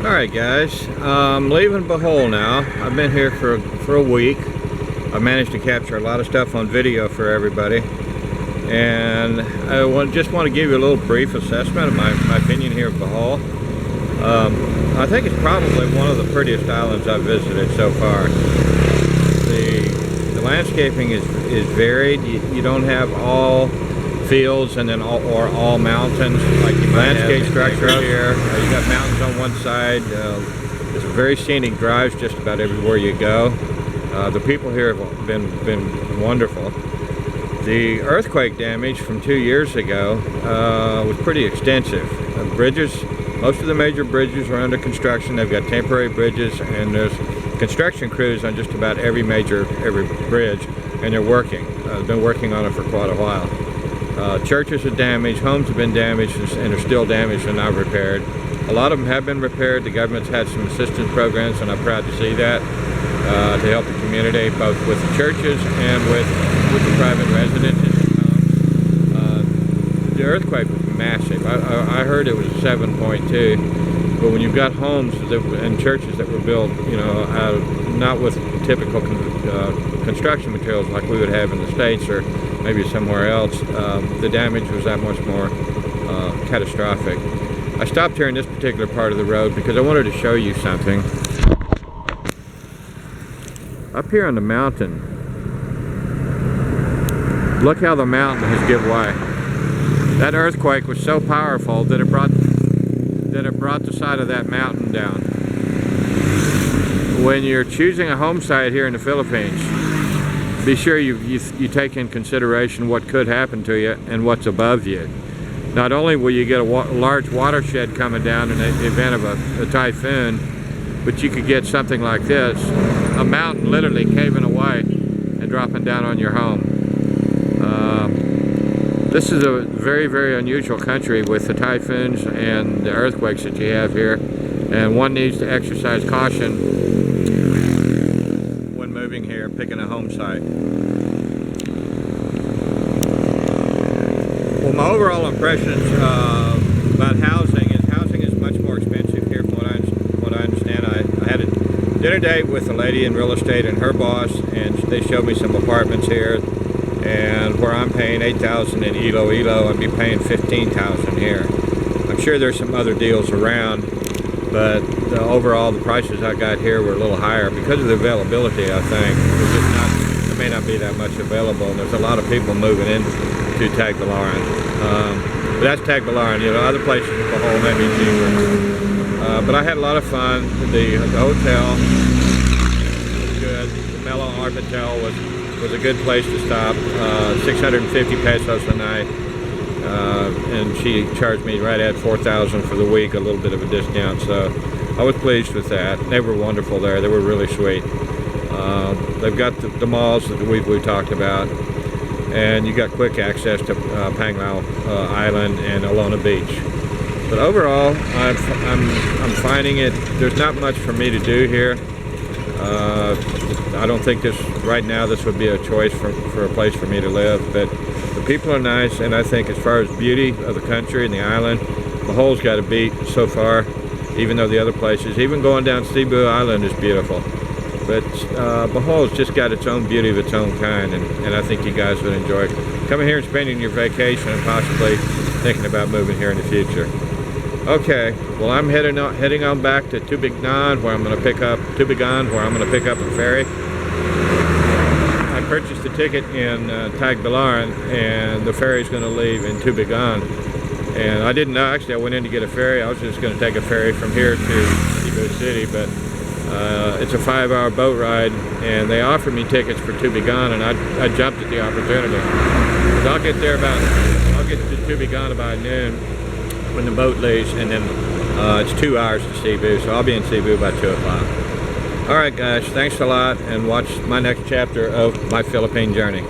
Alright guys, I'm leaving Bohol now. I've been here for a week. I managed to capture a lot of stuff on video for everybody. And I just want to give you a little brief assessment of my opinion here of Bohol. I think it's probably one of the prettiest islands I've visited so far. The landscaping is varied. You don't have all fields and then all mountains like you might landscape structure here. You got mountains on one side. There's very scenic drives just about everywhere you go. The people here have been wonderful. The earthquake damage from 2 years ago was pretty extensive. Bridges, most of the major bridges are under construction. They've got temporary bridges, and there's construction crews on just about every bridge, and they're working. They've been working on it for quite a while. Churches are damaged, homes have been damaged and are still damaged and not repaired. A lot of them have been repaired. The government's had some assistance programs, and I'm proud to see that, to help the community, both with the churches and with the private residences and homes. The earthquake was massive. I heard it was 7.2, but when you've got homes and churches that were built, you know, not with typical construction materials like we would have in the States or maybe somewhere else, the damage was that much more catastrophic. I stopped here in this particular part of the road because I wanted to show you something. Up here on the mountain, look how the mountain has given way. That earthquake was so powerful that it brought the side of that mountain down. When you're choosing a home site here in the Philippines, be sure you take in consideration what could happen to you and what's above you. Not only will you get a large watershed coming down in the event of a typhoon, but you could get something like this, a mountain literally caving away and dropping down on your home. This is a very, very unusual country with the typhoons and the earthquakes that you have here, and one needs to exercise caution when moving here, picking a home site. Well, my overall impressions about housing is much more expensive here from what I understand. I had a dinner date with a lady in real estate and her boss, and they showed me some apartments here, and where I'm paying $8,000 in Iloilo, I'd be paying $15,000 here. I'm sure there's some other deals around, but overall the prices I got here were a little higher because of the availability. I think there may not be that much available, and there's a lot of people moving in to Tagbilaran. But that's Tagbilaran. You know, other places in Bohol may be cheaper. But I had a lot of fun. The hotel was good. The Mellow Art Hotel was a good place to stop. 650 pesos a night. And she charged me right at 4,000 for the week, a little bit of a discount. So I was pleased with that. They were wonderful there. They were really sweet. They've got the malls that we talked about, and you got quick access to Panglao Island and Alona Beach. But overall, I'm finding it. There's not much for me to do here. I don't think right now this would be a choice for a place for me to live. But the people are nice, and I think as far as beauty of the country and the island, Bohol's got a beat so far. Even though the other places, even going down Cebu Island is beautiful. But Bohol's just got its own beauty of its own kind, and I think you guys would enjoy coming here and spending your vacation and possibly thinking about moving here in the future. Okay, well, I'm heading on back to Tubigan, where I'm going to pick up a ferry. I purchased a ticket in Tagbilaran, and the ferry's going to leave in Tubigan. And I didn't know, actually I went in to get a ferry. I was just going to take a ferry from here to Cebu City, but it's a 5-hour boat ride, and they offered me tickets for Tubigan, and I jumped at the opportunity. So I'll get to Tubigan about noon when the boat leaves, and then it's 2 hours to Cebu, so I'll be in Cebu by 2 o'clock. Alright guys, thanks a lot, and watch my next chapter of my Philippine journey.